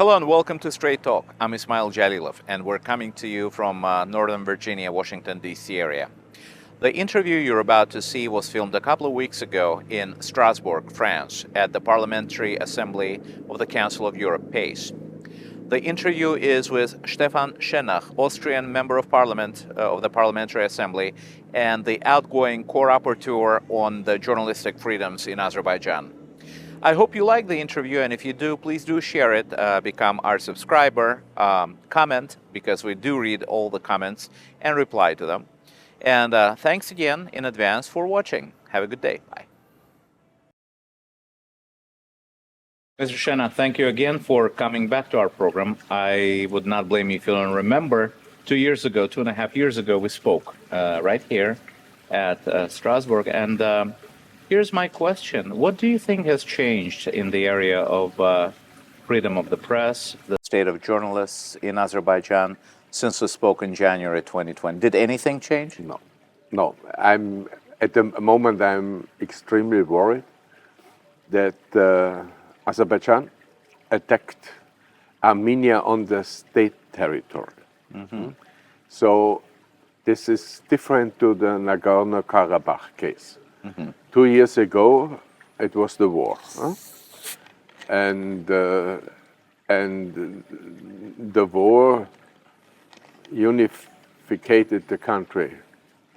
Hello and welcome to Straight Talk. I'm Ismayıl and we're coming to you from Northern Virginia, Washington, D.C. area. The interview you're about to see was filmed a couple of weeks ago in Strasbourg, France, at the Parliamentary Assembly of the Council of Europe, PACE. The interview is with Stefan Schennach, Austrian Member of Parliament of the Parliamentary Assembly and the outgoing co-rapporteur on the journalistic freedoms in Azerbaijan. I hope you like the interview, and if you do, please do share it, become our subscriber, comment, because we do read all the comments and reply to them. And thanks again in advance for watching. Have a good day. Bye. Mr. Schennach, thank you again for coming back to our program. I would not blame you if you don't remember. 2.5 years ago, we spoke right here at Strasbourg, and here's my question. What do you think has changed in the area of freedom of the press, the state of journalists in Azerbaijan since we spoke in January 2020? Did anything change? No. At the moment, I'm extremely worried that Azerbaijan attacked Armenia on the state territory. Mm-hmm. So this is different to the Nagorno-Karabakh case. Mm-hmm. 2 years ago, it was the war, and the war unified the country.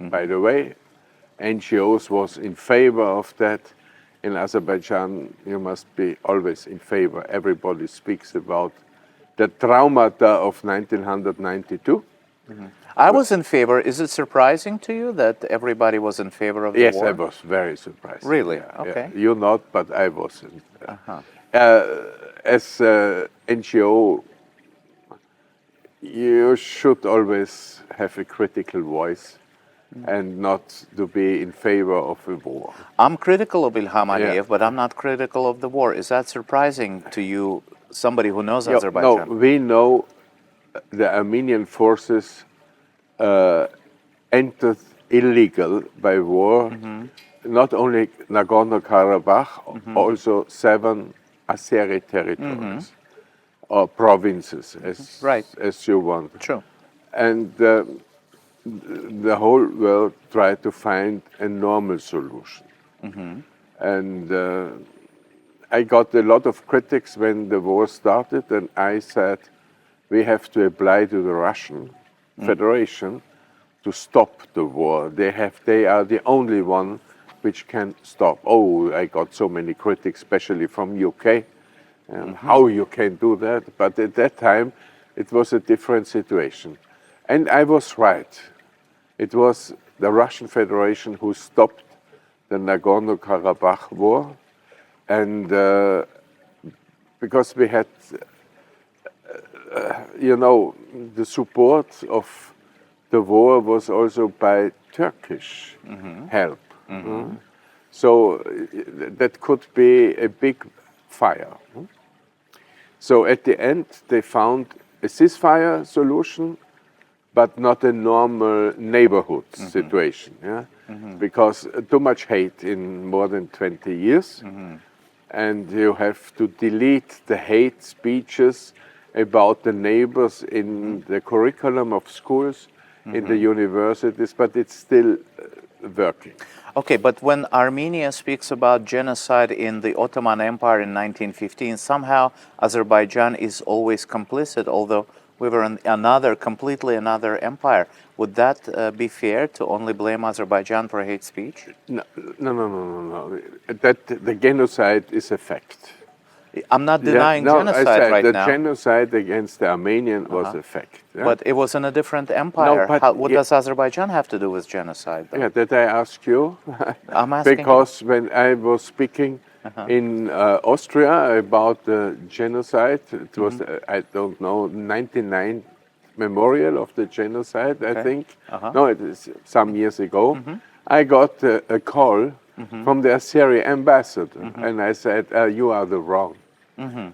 Mm-hmm. By the way, NGOs was in favor of that. In Azerbaijan, you must be always in favor. Everybody speaks about the traumata of 1992. Mm-hmm. I was in favor. Is it surprising to you that everybody was in favor of the war? Yes, I was very surprised. Really? Yeah, okay. Yeah. You not, but I was. Uh-huh. As NGO, you should always have a critical voice and not to be in favor of a war. I'm critical of Ilham Aliyev, but I'm not critical of the war. Is that surprising to you, somebody who knows Azerbaijan? No, we know the Armenian forces entered illegal by war, not only Nagorno-Karabakh, also 7 Azeri territories or provinces, as you want. True. And the whole world tried to find a normal solution. And I got a lot of critics when the war started, and I said, we have to apply to the Russian Federation to stop the war. They are the only one which can stop. Oh, I got so many critics, especially from UK, how you can do that. But at that time, it was a different situation. And I was right. It was the Russian Federation who stopped the Nagorno-Karabakh war. And because we had the support of the war was also by Turkish help. So that could be a big fire. So at the end, they found a ceasefire solution, but not a normal neighborhood situation. Yeah? Because too much hate in more than 20 years. And you have to delete the hate speeches about the neighbors in the curriculum of schools, in the universities, but it's still working. Okay, but when Armenia speaks about genocide in the Ottoman Empire in 1915, somehow Azerbaijan is always complicit, although we were in completely another empire. Would that be fair to only blame Azerbaijan for hate speech? No. That the genocide is a fact. I'm not denying genocide I said right the now. genocide against the Armenian was a fact. Yeah? But it was in a different empire. No, what does Azerbaijan have to do with genocide, though? Yeah, did I ask you? I'm asking because when I was speaking in Austria about the genocide, it was, I don't know, 99 memorial of the genocide, I think. No, it is some years ago. I got a call from the Azeri ambassador, and I said, you are the wrong.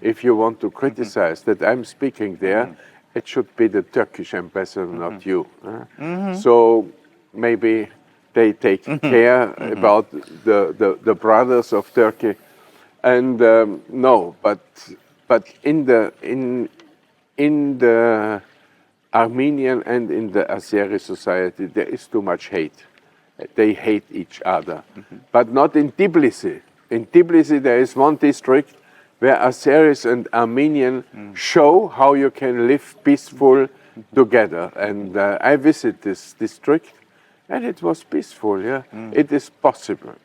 If you want to criticize that I'm speaking there, it should be the Turkish ambassador, not you. So maybe they take care about the brothers of Turkey. And no, but but in the Armenian and in the Azeri society, there is too much hate. They hate each other, but not in Tbilisi. In Tbilisi, there is one district where Azeris and Armenian show how you can live peaceful together. And I visit this district, and it was peaceful. Yeah, it is possible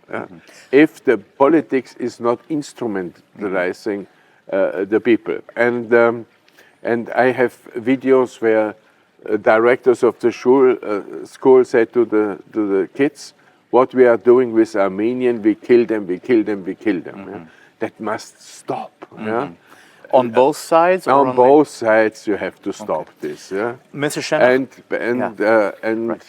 if the politics is not instrumentalizing the people. And I have videos where directors of the school say to the kids, what we are doing with Armenian, we kill them, we kill them, we kill them. Yeah? That must stop. Yeah? On both sides? On both sides, you have to stop this. Yeah? Mr. Schennach.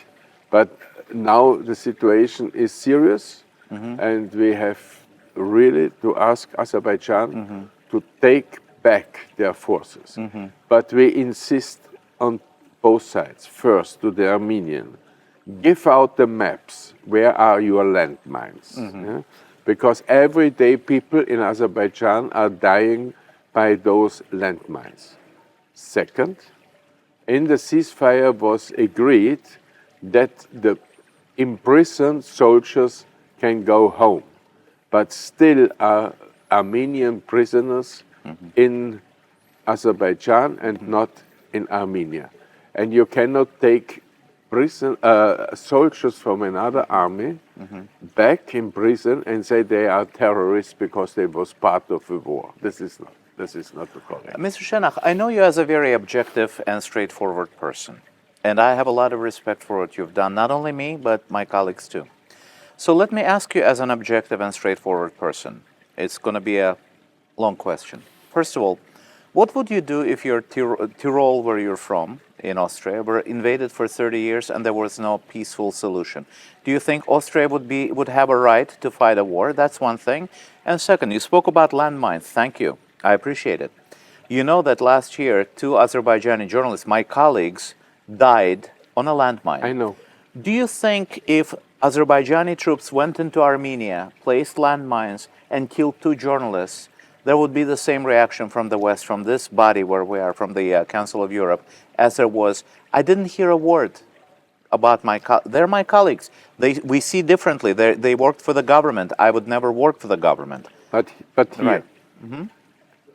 But now the situation is serious, and we have really to ask Azerbaijan to take back their forces. But we insist on both sides. First, to the Armenian, give out the maps. Where are your landmines? Yeah? Because every day people in Azerbaijan are dying by those landmines. Second, in the ceasefire was agreed that the imprisoned soldiers can go home, but still are Armenian prisoners in Azerbaijan and not in Armenia. And you cannot take soldiers from another army back in prison and say they are terrorists because they was part of a war. This is not the correct. Mr. Schennach, I know you as a very objective and straightforward person, and I have a lot of respect for what you've done, not only me, but my colleagues too. So let me ask you as an objective and straightforward person. It's going to be a long question. First of all, what would you do if your Tyrol, where you're from, in Austria, were invaded for 30 years and there was no peaceful solution? Do you think Austria would have a right to fight a war? That's one thing. And second, you spoke about landmines. Thank you. I appreciate it. You know that last year, 2 Azerbaijani journalists, my colleagues, died on a landmine. I know. Do you think if Azerbaijani troops went into Armenia, placed landmines, and killed 2 journalists, there would be the same reaction from the West, from this body where we are, from the Council of Europe, as there was? I didn't hear a word about they're my colleagues. We see differently. They worked for the government. I would never work for the government. But here, right.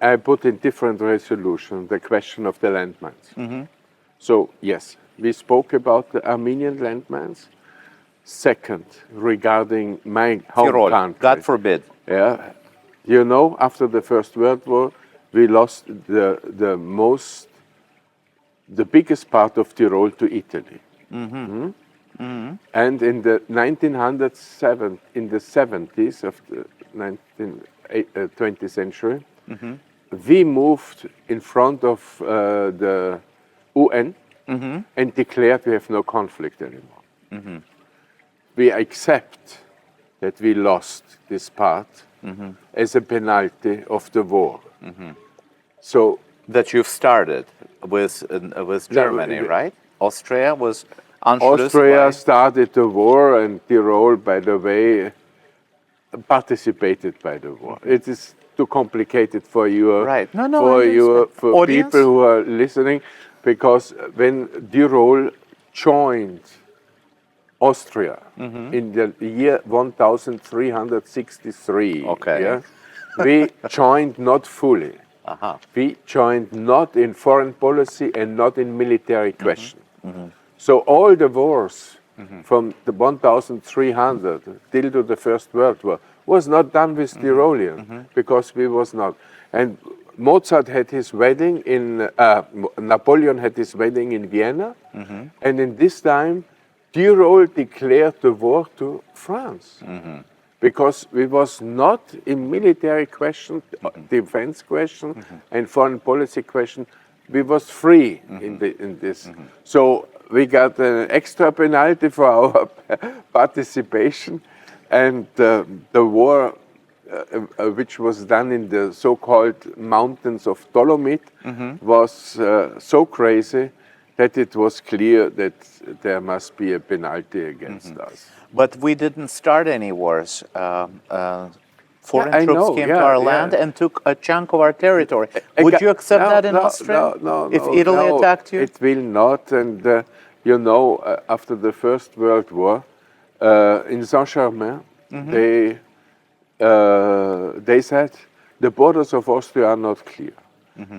I put in different resolution the question of the landmines. So yes, we spoke about the Armenian landmines. Second, regarding my home country. God forbid. Yeah. You know, after the First World War, we lost the biggest part of Tyrol to Italy. And in the 70s of the 20th century, we moved in front of the UN and declared we have no conflict anymore. We accept that we lost this part as a penalty of the war. So that you've started with Germany, right? Austria was Austria started the war, and Tyrol, by the way, participated by the war. It is too complicated for you, for people who are listening, because when Tyrol joined Austria in the year 1363. We joined not fully. We joined not in foreign policy and not in military question. So all the wars from the 1300 till to the First World War was not done with Tyrolean because we was not. And Mozart had his wedding in, Napoleon had his wedding in Vienna, and in this time Tyrol declared the war to France because we was not in military question, defense question, and foreign policy question. We was free in this. So we got an extra penalty for our participation, and the war, which was done in the so-called mountains of Dolomite, was so crazy that it was clear that there must be a penalty against us. But we didn't start any wars foreign I troops know, came yeah, to our yeah. land and took a chunk of our territory. Would you accept that in Austria? If Italy attacked you? It will not. And after the First World War, in Saint-Germain, they said the borders of Austria are not clear.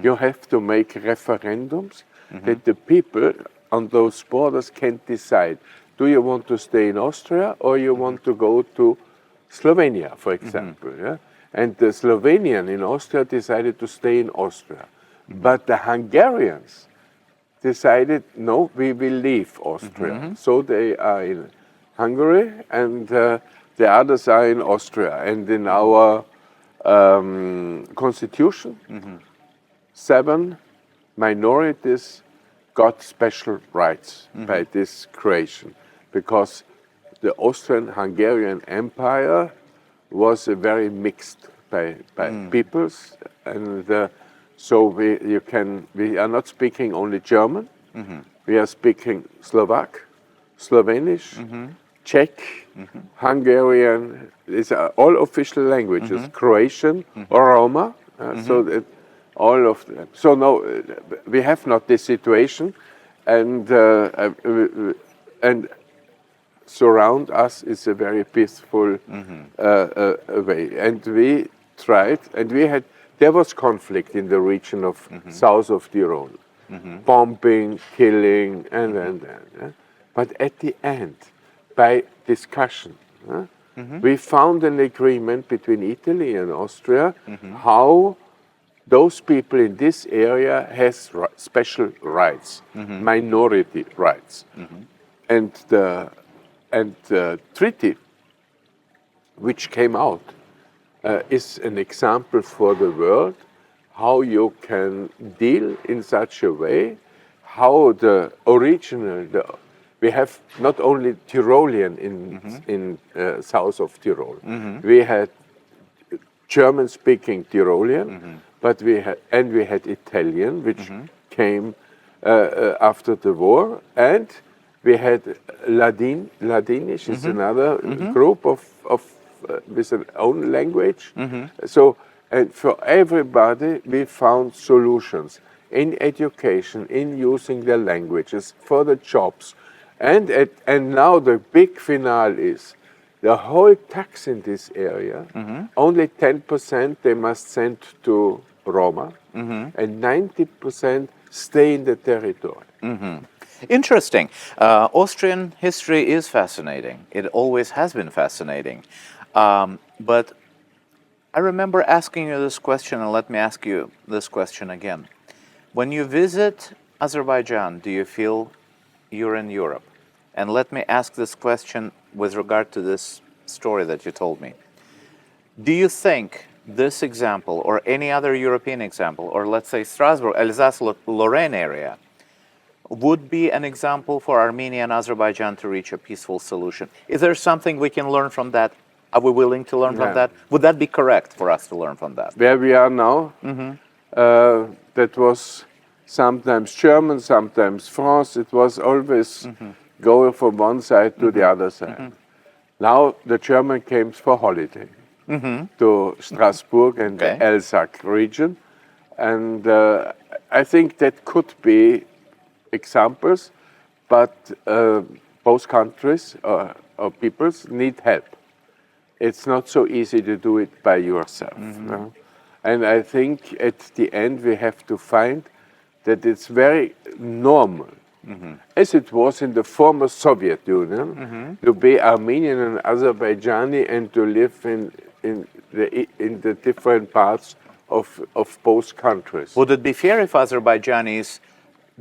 You have to make referendums that the people on those borders can decide. Do you want to stay in Austria or you want to go to Slovenia, for example? Yeah? And the Slovenian in Austria decided to stay in Austria. But the Hungarians decided, no, we will leave Austria. So they are in Hungary and the others are in Austria. And in our constitution, 7 minorities got special rights by this creation, because the Austrian-Hungarian Empire was a very mixed by peoples, and so we are not speaking only German. We are speaking Slovak, Slovenish, Czech, Hungarian. These are all official languages. Croatian or Roma. So that all of them. So no, we have not this situation, and surround us is a very peaceful way. And we tried, and there was conflict in the region of south of Tyrol, bombing, killing, and. But at the end, by discussion, we found an agreement between Italy and Austria how those people in this area has special rights, minority rights. And the treaty which came out is an example for the world how you can deal in such a way, how the original, we have not only Tyrolean in south of Tyrol, we had German-speaking Tyrolean, but we had Italian, which came after the war, and we had Ladinish is another group of with an own language. So, and for everybody, we found solutions in education, in using the languages, for the jobs, and now the big finale is the whole tax in this area. Only 10% they must send to Roma, and 90% stay in the territory. Interesting. Austrian history is fascinating. It always has been fascinating. But I remember asking you this question, and let me ask you this question again. When you visit Azerbaijan, do you feel you're in Europe? And let me ask this question with regard to this story that you told me. Do you think this example, or any other European example, or let's say Strasbourg, Alsace-Lorraine area, would be an example for Armenia and Azerbaijan to reach a peaceful solution? Is there something we can learn from that? Are we willing to learn from that? Would that be correct for us to learn from that? Where we are now, that was sometimes German, sometimes France. It was always going from one side to the other side. Now the German came for holiday to Strasbourg and the Alsace region. And I think that could be examples, but both countries or peoples need help. It's not so easy to do it by yourself. No? And I think at the end we have to find that it's very normal, as it was in the former Soviet Union, to be Armenian and Azerbaijani and to live in the different parts of both countries. Would it be fair if Azerbaijanis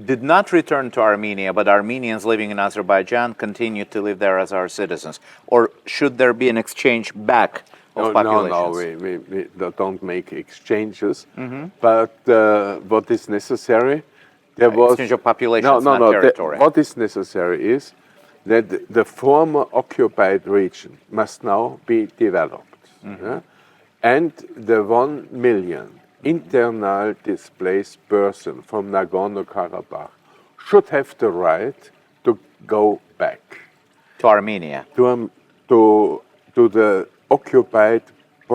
did not return to Armenia, but Armenians living in Azerbaijan continued to live there as our citizens? Or should there be an exchange back of populations? No, we don't make exchanges. But what is necessary, exchange of populations, not territory. What is necessary is that the former occupied region must now be developed. And the 1 million internal displaced person from Nagorno-Karabakh should have the right to go back to Armenia, to the occupied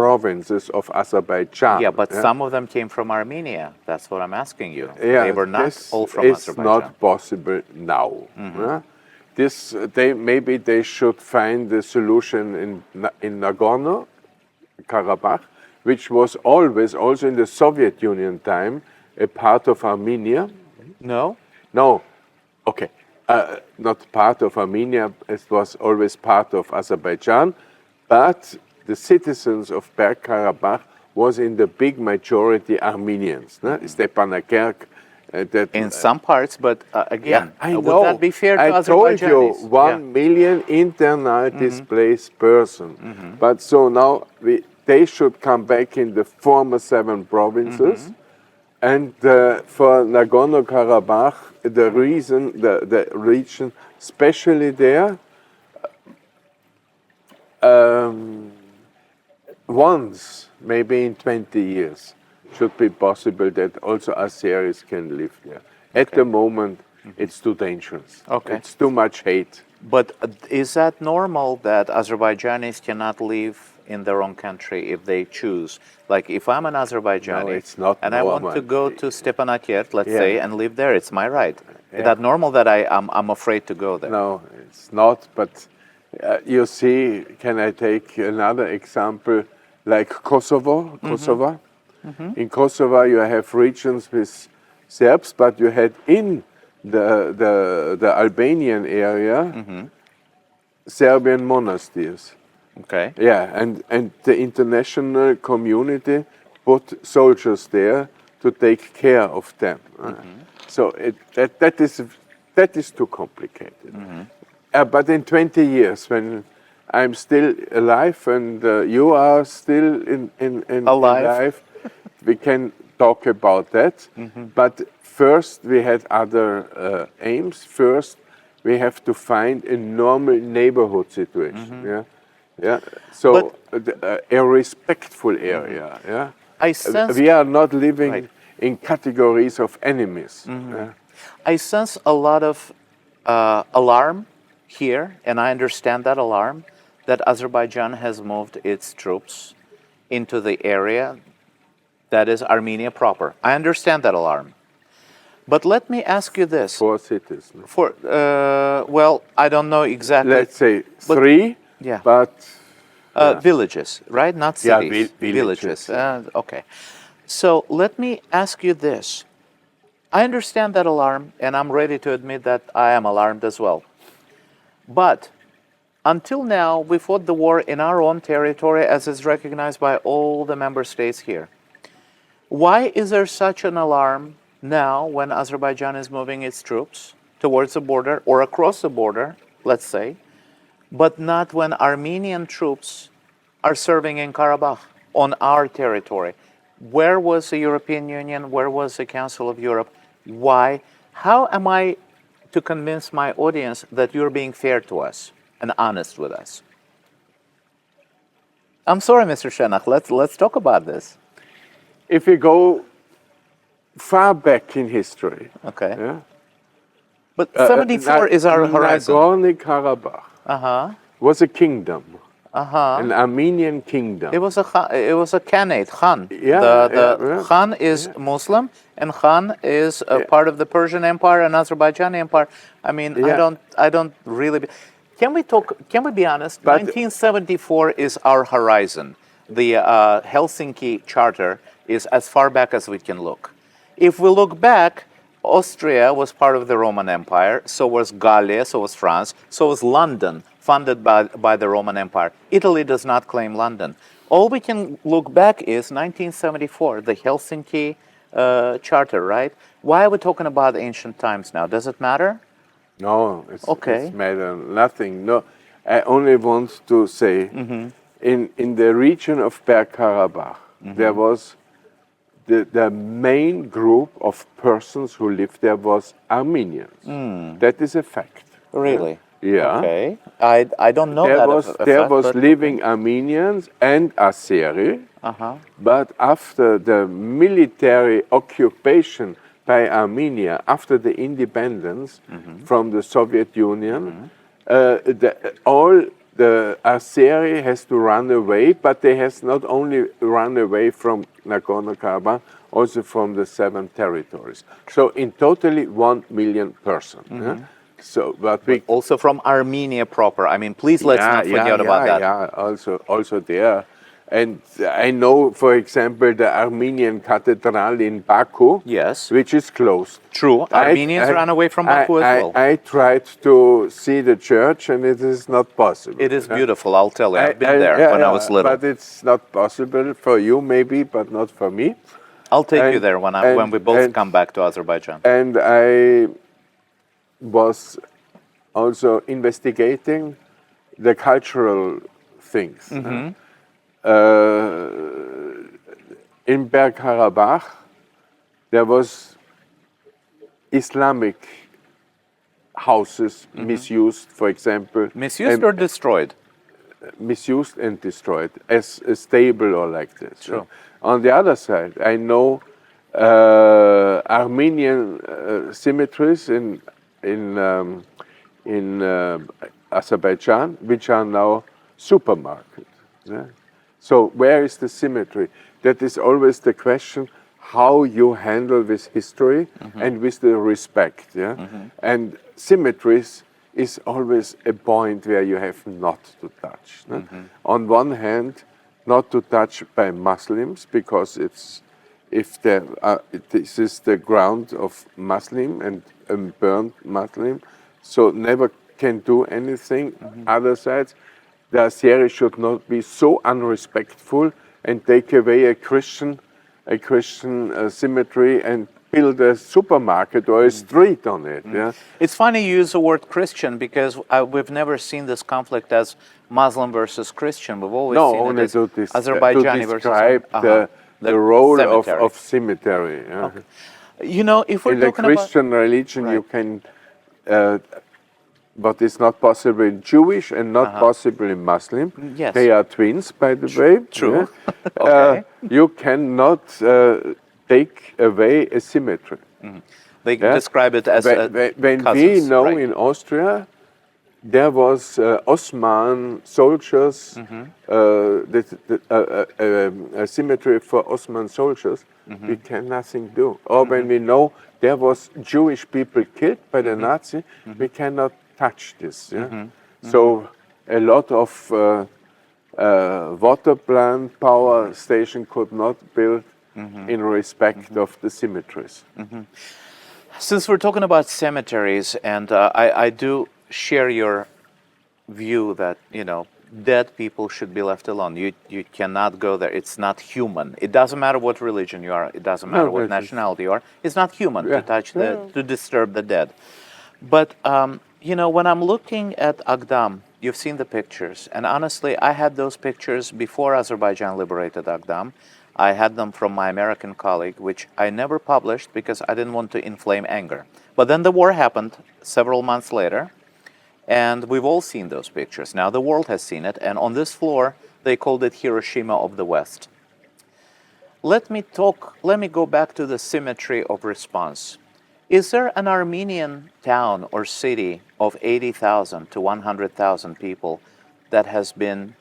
provinces of Azerbaijan. Yeah, but some of them came from Armenia. That's what I'm asking you. Yeah, They were not this all from is Azerbaijan. not possible now. Yeah? Maybe they should find the solution in Nagorno-Karabakh, which was always, also in the Soviet Union time, a part of Armenia. No? No, okay, not part of Armenia. It was always part of Azerbaijan, but the citizens of Karabakh was in the big majority Armenians. Stefan Schennach. In some parts, but again, I would know. that be fair to I told Azerbaijanis? you 1 million internal displaced person. But so now they should come back in the former 7 provinces. And for Nagorno-Karabakh, the region, especially there, once, maybe in 20 years, should be possible that also Azeris can live there. At the moment, it's too dangerous. Okay. It's too much hate. But is that normal that Azerbaijanis cannot live in their own country if they choose? Like if I'm an Azerbaijani No, it's not and I want to normal. go to Stepanakert, let's say, and live there, it's my right. Is that normal that I'm afraid to go there? No, it's not. But you see, can I take another example, like Kosovo? Kosovo. In Kosovo, you have regions with Serbs, but you had in the Albanian area Serbian monasteries. Okay. Yeah, and the international community put soldiers there to take care of them. So that is too complicated. But in 20 years, when I'm still alive and you are still alive, we can talk about that. But first, we had other aims. First, we have to find a normal neighborhood situation. Yeah. So a respectful area. Yeah. I sense We are not living in categories of enemies. I sense a lot of alarm here, and I understand that alarm that Azerbaijan has moved its troops into the area that is Armenia proper. I understand that alarm. But let me ask you this. 4 cities. Well, I don't know exactly. Let's say 3, Yeah. but villages, right? Not Yeah, cities. villages. Okay. So let me ask you this. I understand that alarm, and I'm ready to admit that I am alarmed as well. But until now, we fought the war in our own territory as is recognized by all the member states here. Why is there such an alarm now when Azerbaijan is moving its troops towards the border or across the border, let's say, but not when Armenian troops are serving in Karabakh on our territory? Where was the European Union? Where was the Council of Europe? Why? How am I to convince my audience that you're being fair to us and honest with us? I'm sorry, Mr. Schennach, let's talk about this. if we go far back in history, Okay. yeah, But 74 is our horizon. Nagorno-Karabakh was a kingdom, an Armenian kingdom. It was a Khanate, Khan. Yeah, the Khan is Muslim, and Khan is a part of the Persian Empire and Azerbaijan Empire. I mean, I don't really. Can we be honest? But 1974 is our horizon. The Helsinki Charter is as far back as we can look. If we look back, Austria was part of the Roman Empire, so was Gallia, so was France, so was London, funded by the Roman Empire. Italy does not claim London. All we can look back is 1974, the Helsinki Charter, right? Why are we talking about ancient times now? Does it matter? No, it's Okay. matter nothing. No, I only want to say, in the region of Karabakh, there was the main group of persons who lived there was Armenians. That is a fact. Really? Yeah. Okay. I don't know There that. was living Armenians and Azeri, but after the military occupation by Armenia, after the independence from the Soviet Union, all the Azeri has to run away, but they has not only run away from Nagorno-Karabakh, also from the 7 territories. So in totally 1 million person. Yeah? So, but we Also from Armenia proper. I mean, please let's not forget about that. Yeah, also there. And I know, for example, the Armenian cathedral in Baku, Yes. which is closed. True. Armenians ran away from Baku as well. I tried to see the church, and it is not possible. It is beautiful, I'll tell you. I've been there when I was little. But it's not possible for you, maybe, but not for me. I'll take you there when we both come back to Azerbaijan. And I was also investigating the cultural things. In Karabakh, there was Islamic houses misused, for example. Misused or destroyed? Misused and destroyed as a stable or like this. Sure. On the other side, I know Armenian cemeteries in Azerbaijan, which are now supermarkets. Yeah? So where is the symmetry? That is always the question, how you handle with history and with the respect. Yeah? And symmetries is always a point where you have not to touch. On one hand, not to touch by Muslims, because it's this is the ground of Muslim and burned Muslim, so never can do anything. Other sides, the Azeri should not be so unrespectful and take away a Christian cemetery and build a supermarket or a street on it. Yeah? It's funny you use the word Christian, because we've never seen this conflict as Muslim versus Christian. We've always seen it as Azerbaijani to describe versus the role cemetery. of cemetery. Yeah? Okay. You know, if we're in the talking Christian religion, you can, but it's not possible in Jewish and not possible in Muslim. Yes. They are twins, by the way. True. Yeah? Okay. You cannot take away a symmetry. They describe it as when cousins, we know right? in Austria, there was Osman soldiers, a cemetery for Osman soldiers. We can nothing do. Or when we know there was Jewish people killed by the Nazi, we cannot touch this. Yeah? So a lot of water plant, power station could not build in respect of the cemeteries. Since we're talking about cemeteries, and I do share your view that, you know, dead people should be left alone. You cannot go there. It's not human. It doesn't matter what religion you are. It doesn't matter what nationality you are. It's not human to touch to disturb the dead. But you know, when I'm looking at Agdam, you've seen the pictures, and honestly, I had those pictures before Azerbaijan liberated Agdam. I had them from my American colleague, which I never published because I didn't want to inflame anger. But then the war happened several months later, and we've all seen those pictures. Now the world has seen it, and on this floor, they called it Hiroshima of the West. Let me go back to the symmetry of response. Is there an Armenian town or city of 80,000 to 100,000 people that has been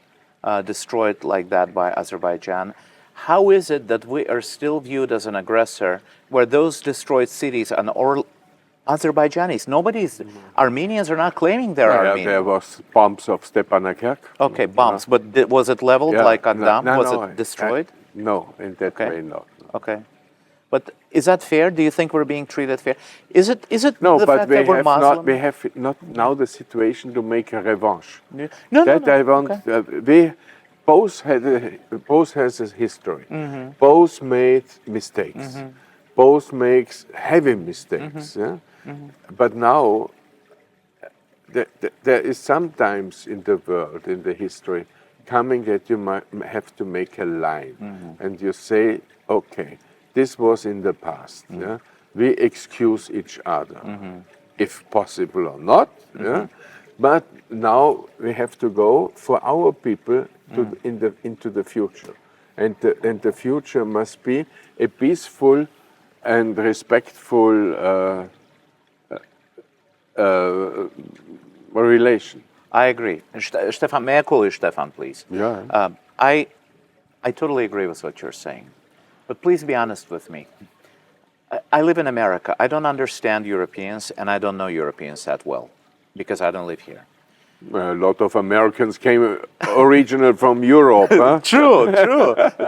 destroyed like that by Azerbaijan? How is it that we are still viewed as an aggressor, where those destroyed cities are Azerbaijanis? Armenians are not claiming they're Armenian. There was bombs of Stepanakert. Okay, bombs, but was it leveled like Agdam? Was it destroyed? No, in that way, not. Okay. But is that fair? Do you think we're being treated fair? Is it no, the but fact that we're Muslim? we have not now the situation to make a revanche. No. I want. Okay. Both has a history. Both made mistakes. Both makes heavy mistakes. Yeah? But now there is sometimes in the world, in the history, coming that you might have to make a line, and you say, okay, this was in the past. Yeah? We excuse each other, if possible or not. Yeah? But now we have to go for our people into the future, and the future must be a peaceful and respectful relation. I agree. And Stefan, may I call you Stefan, please? Yeah. I totally agree with what you're saying. But please be honest with me. I live in America. I don't understand Europeans, and I don't know Europeans that well because I don't live here. A lot of Americans came original from Europe. Huh? True.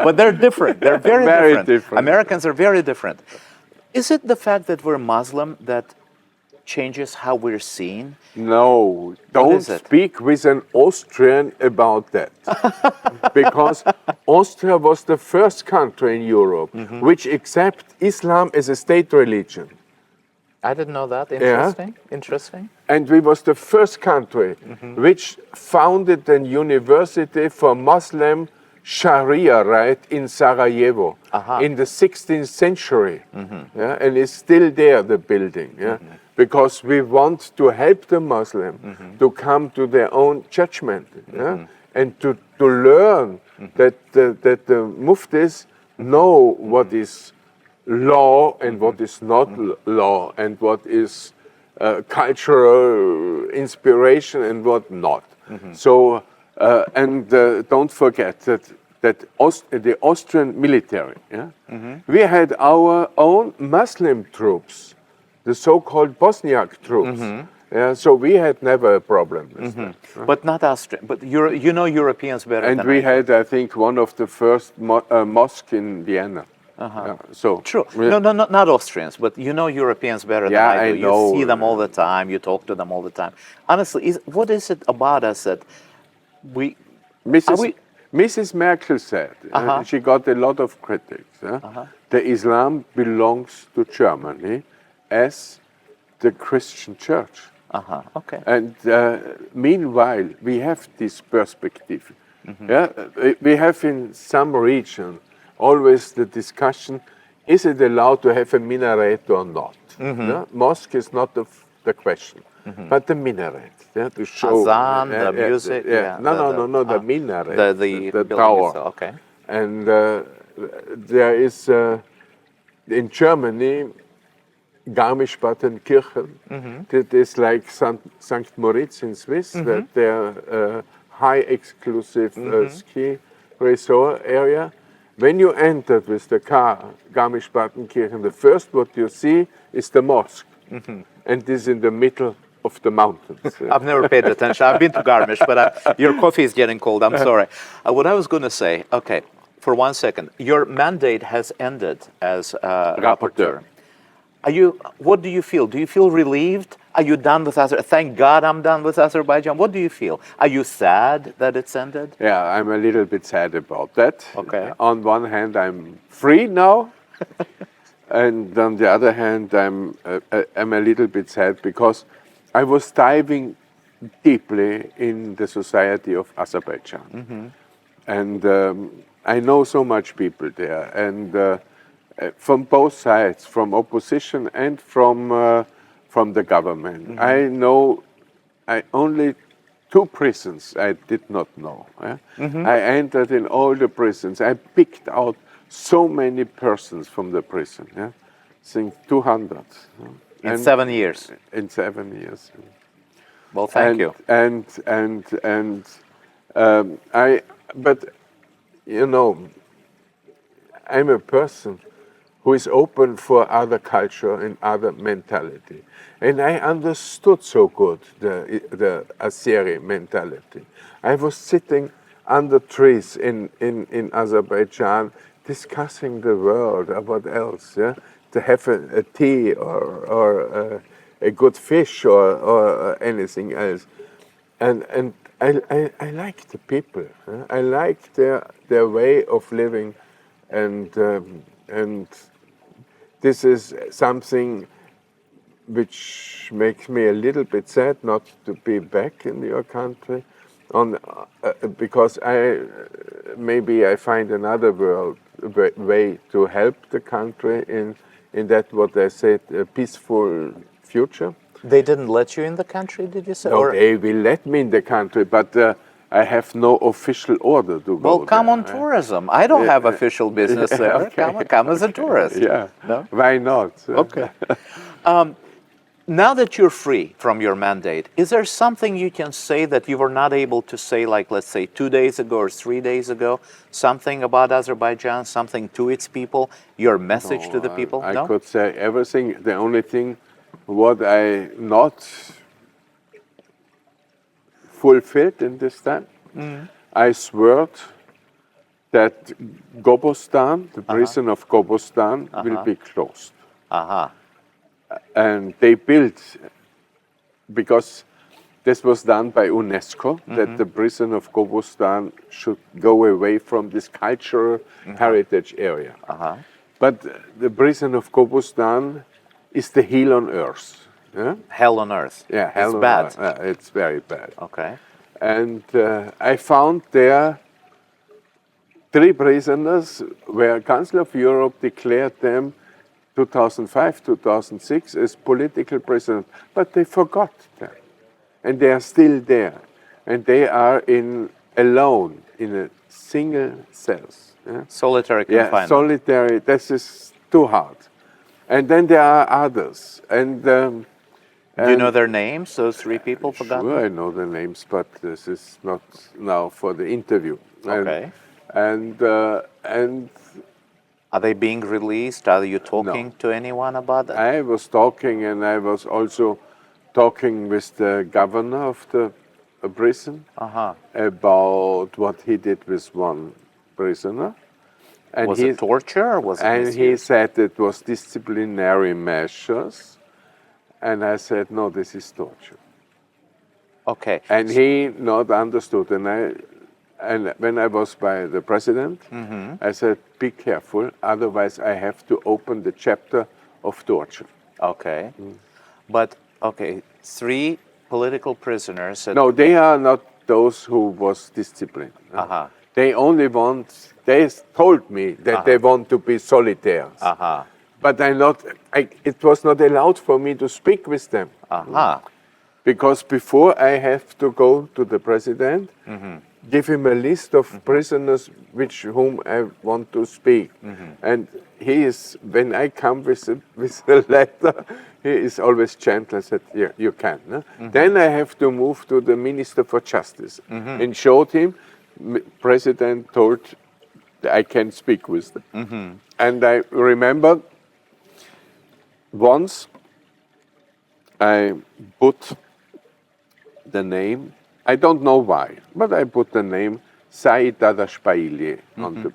But they're different. They're very different. Americans are very different. Is it the fact that we're Muslim that changes how we're seen? No, don't speak with an Austrian about that. Because Austria was the first country in Europe which accepted Islam as a state religion. I didn't know that. Interesting. Yeah. Interesting. And we was the first country which founded a university for Muslim Sharia right in Sarajevo in the 16th century. Yeah, and it's still there, the building. Yeah. Because we want to help the Muslim to come to their own judgment, yeah? And to learn that the muftis know what is law and what is not law, and what is cultural inspiration and what not. So, and don't forget that the Austrian military, yeah? We had our own Muslim troops, the so-called Bosniak troops. Yeah, so we had never a problem with that. But not Austrian. But you know Europeans better and than we I had, I think, one of the first mosques in Vienna. Yeah, so true. No, not Austrians, but you know Europeans better than I do. I know. You see them all the time. You talk to them all the time. Honestly, what is it about us that we? Mrs. Merkel said, she got a lot of critics, the Islam belongs to Germany as the Christian church. Okay. And meanwhile, we have this perspective. Yeah? We have in some region always the discussion, is it allowed to have a minaret or not? Yeah? Mosque is not the question, but the minaret. Yeah, to show Azan, the music. No, the minaret, the tower. tower. Okay. And there is in Germany Garmisch-Partenkirchen. That is like St. Moritz in Swiss. That they're high exclusive ski resort area. When you enter with the car Garmisch-Partenkirchen, the first what you see is the mosque, and this is in the middle of the mountains. I've never paid attention. I've been to Garmisch, but your coffee is getting cold. I'm sorry. What I was going to say, okay, for 1 second, your mandate has ended as rapporteur. What do you feel? Do you feel relieved? Are you done with Azerbaijan? Thank God I'm done with Azerbaijan. What do you feel? Are you sad that it's ended? Yeah, I'm a little bit sad about that. Okay. On one hand, I'm free now. And on the other hand, I'm a little bit sad because I was diving deeply in the society of Azerbaijan. And I know so much people there. And from both sides, from opposition and from the government. I know only 2 prisons I did not know. I entered in all the prisons. I picked out so many persons from the prison. I think 200. In 7 years. In 7 years. Well, thank you. But you know, I'm a person who is open for other culture and other mentality. And I understood so good the Azeri mentality. I was sitting under trees in Azerbaijan discussing the world, what else, to have a tea or a good fish or anything else. And I like the people. I like their way of living, and this is something which makes me a little bit sad not to be back in your country, because maybe I find another way to help the country in that, what I said, a peaceful future. They didn't let you in the country, did you say? No, they will let me in the country, but I have no official order to go. Well, come on tourism. I don't have official business there. Okay. Come as a tourist. Yeah. No? Why not? Okay. Now that you're free from your mandate, is there something you can say that you were not able to say, like, let's say, 2 days ago or 3 days ago? Something about Azerbaijan, something to its people, your message to the people? I could say everything. The only thing what I not fulfilled in this time, I swear that Gobostan, the prison of Gobostan, will be closed. And they built, because this was done by UNESCO, that the prison of Gobostan should go away from this cultural heritage area. But the prison of Gobostan is the hell on earth. Yeah? Hell on earth. Yeah, hell it's on bad. Earth. It's very bad. Okay. And I found there 3 prisoners where Council of Europe declared them 2005, 2006 as political prisoners, but they forgot them. And they are still there. And they are alone in a single cells. Yeah? Solitary confinement. Yeah, solitary. This is too hard. And then there are others. And do you know their names, those 3 people forgotten? Sure, I know the names, but this is not now for the interview. Okay. And are they being released? Are you talking to anyone about that? I was talking, and I was also talking with the governor of the prison about what he did with one prisoner. And was it torture or was it misuse? he said it was disciplinary measures. And I said, no, this is torture. Okay. And he not understood. And when I was by the president, I said, be careful, otherwise I have to open the chapter of torture. Okay. But, okay, 3 political prisoners... No, they are not those who was disciplined. They only want, they told me that they want to be solitaires. But it was not allowed for me to speak with them. Because before I have to go to the president, give him a list of prisoners whom I want to speak. And he is, when I come with a letter, he is always gentle, said, yeah, you can. No? Then I have to move to the Minister for Justice and showed him, President told I can speak with them. And I remember once I put the name, I don't know why, but I put the name Said Dadashpaili on the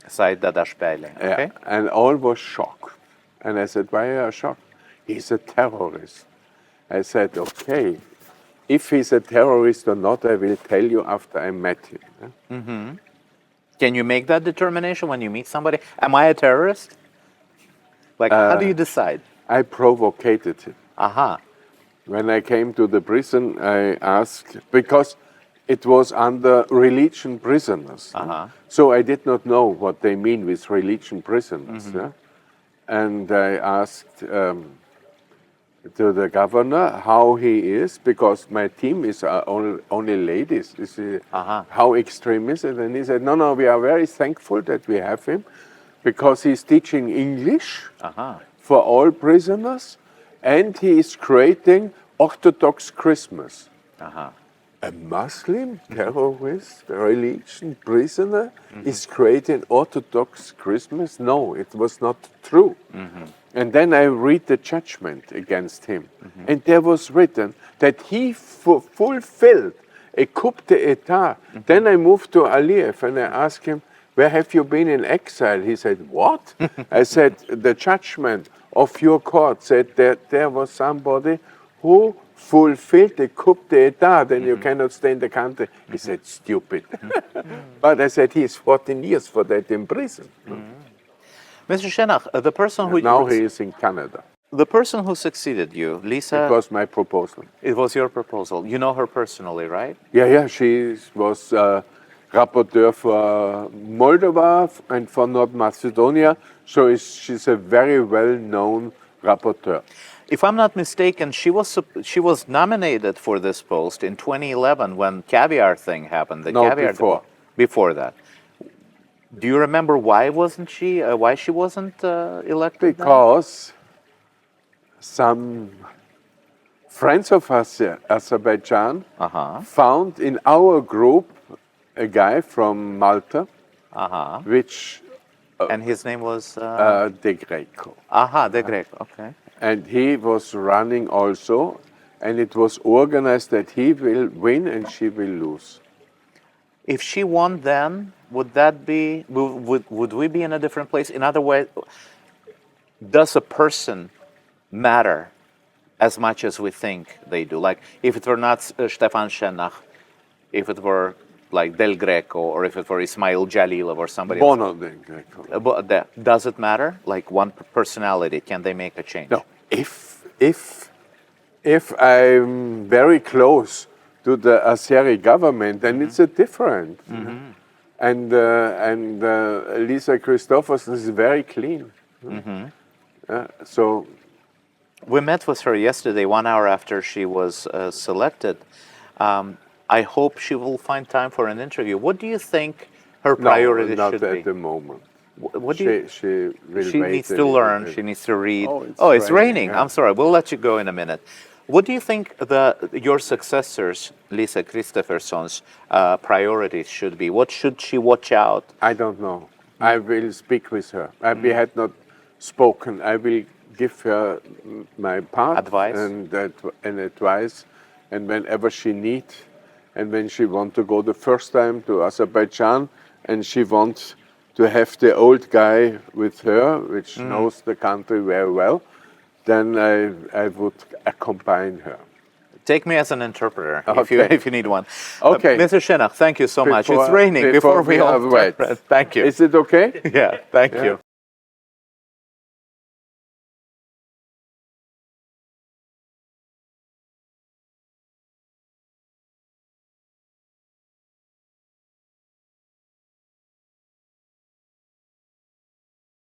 Said Dadashpaili, okay. Yeah, and all was shocked. And I said, why are you shocked? He's a terrorist. I said, okay, if he's a terrorist or not, I will tell you after I met him. Can you make that determination when you meet somebody? Am I a terrorist? Like, how do you decide? I provoked him. When I came to the prison, I asked, because it was under religion prisoners. So I did not know what they mean with religion prisoners. And I asked to the governor how he is, because my team is only ladies. You see, how extreme is it? And he said, no, we are very thankful that we have him, because he's teaching English for all prisoners, and he is creating Orthodox Christmas. A Muslim terrorist, religion prisoner is creating Orthodox Christmas? No, it was not true. And then I read the judgment against him. And there was written that he fulfilled a coup d'etat. Then I moved to Aliyev and I asked him, where have you been in exile? He said, what? I said, the judgment of your court said that there was somebody who fulfilled the coup d'etat, then you cannot stay in the country. He said, stupid. But I said, he is 14 years for that in prison. Mr. Schennach, the person who... Now he is in Canada. The person who succeeded you, Lisa... It was my proposal. It was your proposal. You know her personally, right? Yeah, she was rapporteur for Moldova and for North Macedonia, so she's a very well-known rapporteur. If I'm not mistaken, she was nominated for this post in 2011 when caviar thing happened. Before that. Do you remember why she wasn't elected? Because some friends of Azerbaijan Uh-huh. found in our group a guy from Malta, Uh-huh. which And his name was... De Greco. Aha, De Greco. Okay. And he was running also, and it was organized that he will win and she will lose. If she won then, would that be... Would we be in a different place? In other words, does a person matter as much as we think they do? Like, if it were not Stefan Schennach, if it were like Del Greco, or if it were Ismayıl Jalilov or somebody else. Bono Del Greco. Does it matter? Like one personality, can they make a change? No, if I'm very close to the Azeri government, then it's a different. And Lisa Christopherson is very clean. So we met with her yesterday, 1 hour after she was selected. I hope she will find time for an interview. What do you think her priority not should at be? the moment. What do you? She will She wait needs a to little learn. bit. She needs to read. Oh, It's raining. yeah. I'm sorry. We'll let you go in a minute. What do you think your successors, Lisa Christopherson's priorities should be? What should she watch out? I don't know. I will speak with her. We had not spoken. I will give her my part Advice? and advice, and whenever she needs, and when she wants to go the first time to Azerbaijan, and she wants to have the old guy with her, which knows the country very well, then I would accompany her. Take me as an interpreter Okay. if you need one. Okay. Mr. Schennach, thank you so much. It's Before- raining. Before we all wait. Thank you. Is it okay? Yeah, thank Yeah. you.